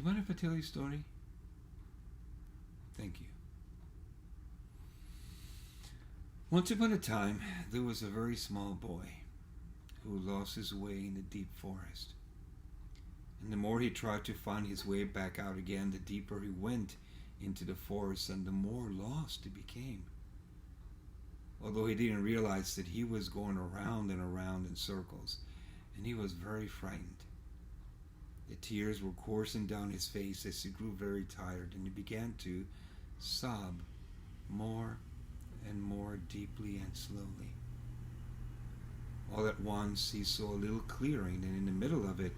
Do you mind if I tell you a story? Thank you. Once upon a time, there was a very small boy who lost his way in the deep forest. And the more he tried to find his way back out again, the deeper he went into the forest and the more lost he became. Although he didn't realize that he was going around and around in circles, and he was very frightened. The tears were coursing down his face as he grew very tired, and he began to sob more and more deeply and slowly. All at once he saw a little clearing, and in the middle of it,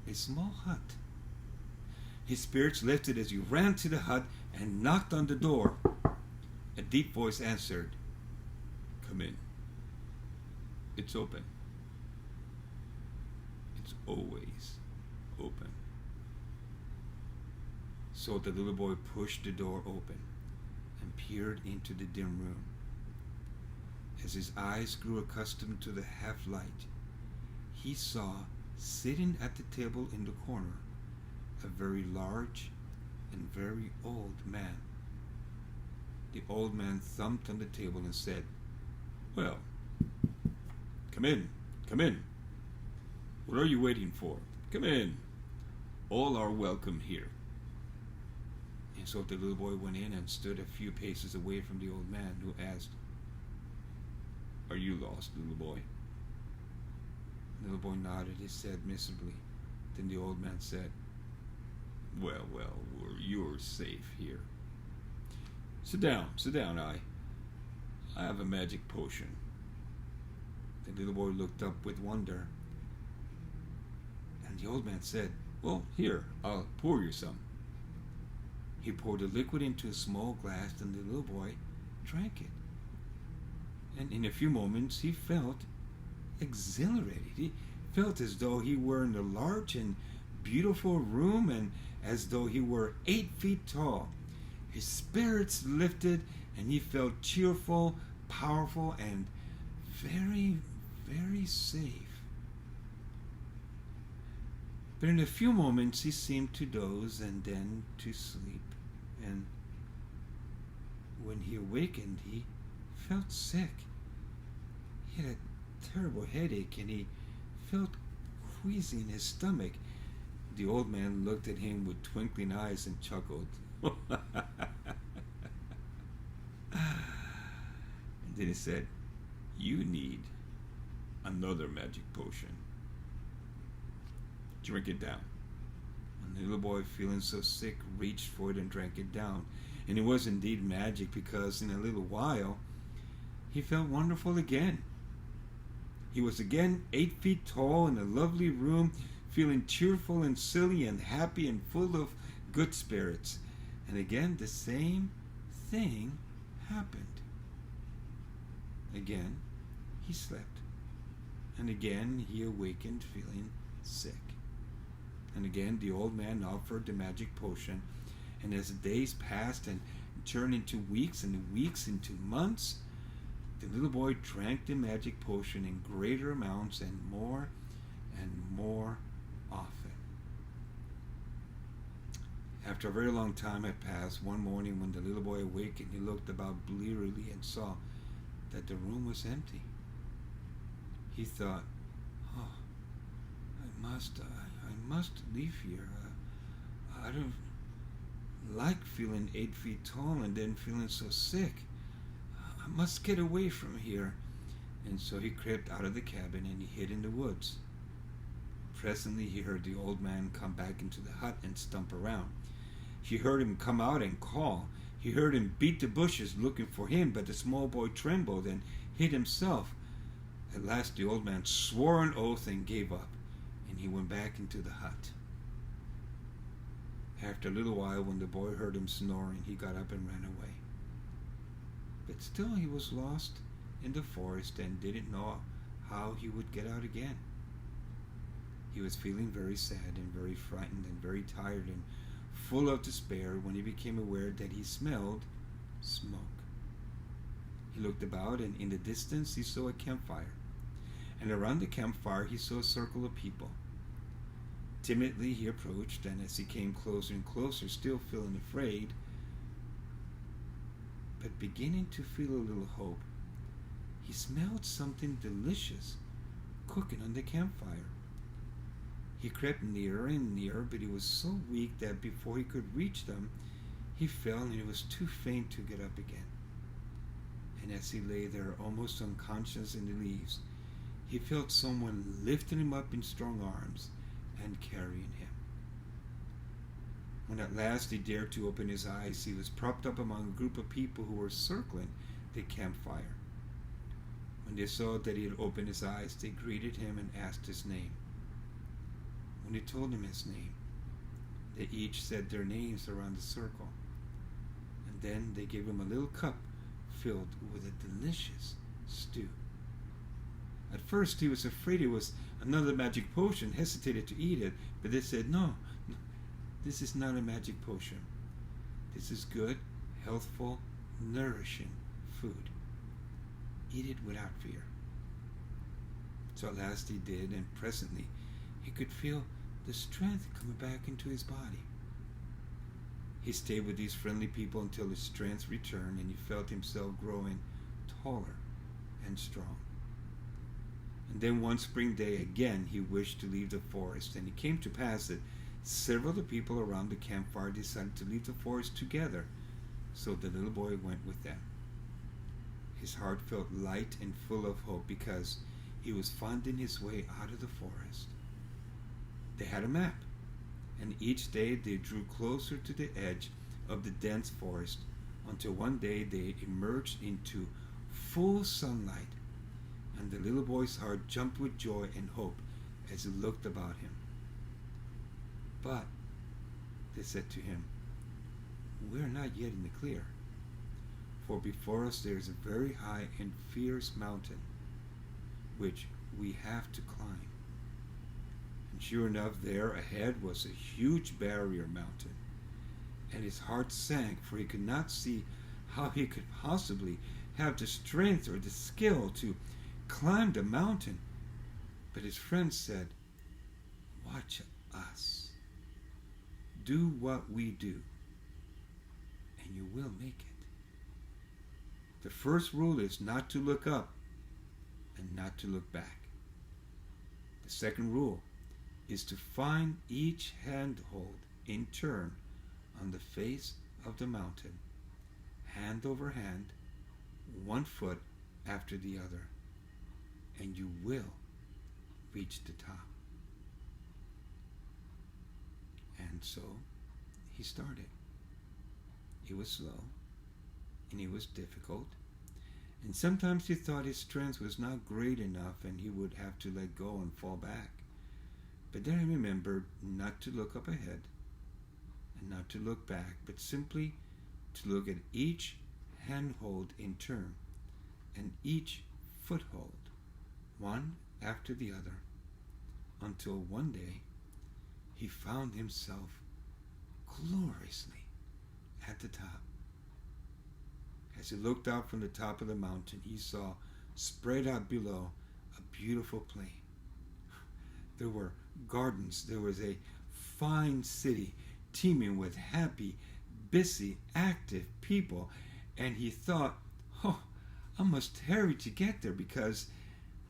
a small hut. His spirits lifted as he ran to the hut and knocked on the door. A deep voice answered, "Come in. It's open. It's always open." So the little boy pushed the door open and peered into the dim room. As his eyes grew accustomed to the half-light, he saw, sitting at the table in the corner, a very large and very old man. The old man thumped on the table and said, "Well, come in, come in. What are you waiting for? Come in. All are welcome here." And so the little boy went in and stood a few paces away from the old man, who asked, "Are you lost, little boy?" The little boy nodded his head miserably. Then the old man said, Well, you're safe here. Sit down, I have a magic potion." The little boy looked up with wonder, and the old man said, "Well, here, I'll pour you some." He poured the liquid into a small glass, and the little boy drank it. And in a few moments he felt exhilarated. He felt as though he were in a large and beautiful room, and as though he were 8 feet tall. His spirits lifted, and he felt cheerful, powerful, and very, very safe. But in a few moments he seemed to doze and then to sleep. And when he awakened, he felt sick. He had a terrible headache, and he felt queasy in his stomach. The old man looked at him with twinkling eyes and chuckled. And then he said, "You need another magic potion. Drink it down." And the little boy, feeling so sick, reached for it and drank it down. And it was indeed magic, because in a little while he felt wonderful again. He was again 8 feet tall in a lovely room, feeling cheerful and silly and happy and full of good spirits. And again the same thing happened. Again he slept, and again he awakened feeling sick. And again the old man offered the magic potion, and as the days passed and turned into weeks and the weeks into months, the little boy drank the magic potion in greater amounts and more often. After a very long time had passed, one morning when the little boy awakened, he looked about blearily and saw that the room was empty. He thought, "Oh, I must leave here. I don't like feeling 8 feet tall and then feeling so sick. I must get away from here." And so he crept out of the cabin and he hid in the woods. Presently he heard the old man come back into the hut and stump around. He heard him come out and call. He heard him beat the bushes looking for him, but the small boy trembled and hid himself. At last the old man swore an oath and gave up, and he went back into the hut. After a little while, when the boy heard him snoring, he got up and ran away. But still he was lost in the forest and didn't know how he would get out again. He was feeling very sad and very frightened and very tired and full of despair when he became aware that he smelled smoke. He looked about, and in the distance he saw a campfire. And around the campfire he saw a circle of people. Timidly he approached, and as he came closer and closer, still feeling afraid, but beginning to feel a little hope, he smelled something delicious cooking on the campfire. He crept nearer and nearer, but he was so weak that before he could reach them, he fell and he was too faint to get up again. And as he lay there, almost unconscious in the leaves, he felt someone lifting him up in strong arms and carrying him. When at last he dared to open his eyes, he was propped up among a group of people who were circling the campfire. When they saw that he had opened his eyes, they greeted him and asked his name. When he told them his name, they each said their names around the circle. And then they gave him a little cup filled with a delicious stew. At first he was afraid it was another magic potion, hesitated to eat it, but they said, no, this is not a magic potion. This is good, healthful, nourishing food. Eat it without fear. So at last he did, and presently he could feel the strength coming back into his body. He stayed with these friendly people until his strength returned, and he felt himself growing taller and strong. And then one spring day again he wished to leave the forest, and it came to pass that several of the people around the campfire decided to leave the forest together, so the little boy went with them. His heart felt light and full of hope because he was finding his way out of the forest. They had a map, and each day they drew closer to the edge of the dense forest until one day they emerged into full sunlight, and the little boy's heart jumped with joy and hope as he looked about him. But, they said to him, we are not yet in the clear, for before us there is a very high and fierce mountain, which we have to climb. And sure enough, there ahead was a huge barrier mountain, and his heart sank, for he could not see how he could possibly have the strength or the skill to climb the mountain. But his friends said, watch us. Do what we do, and you will make it. The first rule is not to look up and not to look back. The second rule is to find each handhold in turn on the face of the mountain, hand over hand, one foot after the other, and you will reach the top. And so he started. It was slow, and it was difficult, and sometimes he thought his strength was not great enough and he would have to let go and fall back. But then he remembered not to look up ahead and not to look back, but simply to look at each handhold in turn and each foothold, one after the other, until one day he found himself gloriously at the top. As he looked out from the top of the mountain, he saw spread out below a beautiful plain. There were gardens. There was a fine city teeming with happy, busy, active people. And he thought, oh, I must hurry to get there, because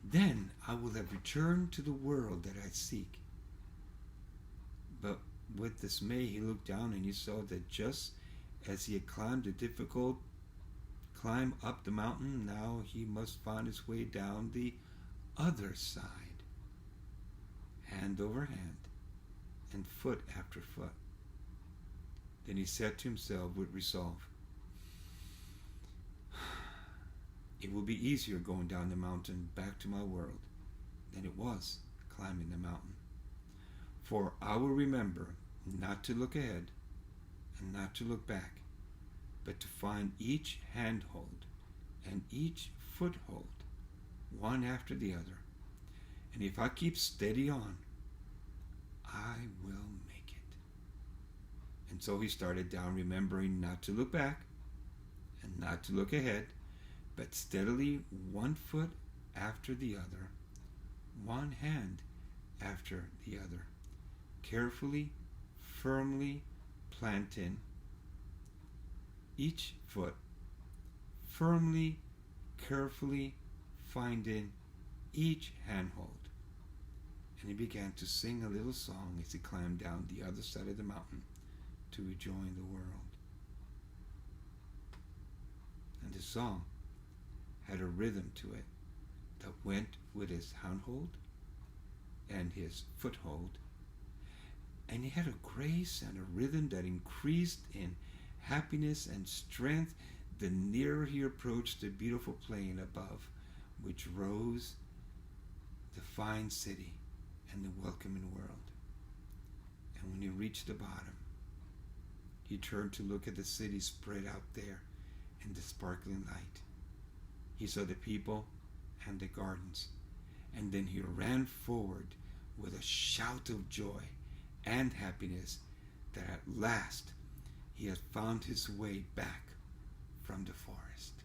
then I will have returned to the world that I seek. But with dismay, he looked down and he saw that just as he had climbed the difficult climb up the mountain, now he must find his way down the other side, hand over hand and foot after foot. Then he said to himself with resolve, it will be easier going down the mountain back to my world than it was climbing the mountain. For I will remember not to look ahead and not to look back, but to find each handhold and each foothold, one after the other. And if I keep steady on, I will make it. And so he started down, remembering not to look back and not to look ahead, but steadily one foot after the other, one hand after the other, carefully, firmly planting each foot, firmly, carefully finding each handhold. And he began to sing a little song as he climbed down the other side of the mountain to rejoin the world. And the song had a rhythm to it that went with his handhold and his foothold, and he had a grace and a rhythm that increased in happiness and strength the nearer he approached the beautiful plain above, which rose the fine city and the welcoming world. And when he reached the bottom, he turned to look at the city spread out there in the sparkling light. He saw the people and the gardens, and then he ran forward with a shout of joy and happiness that at last he had found his way back from the forest.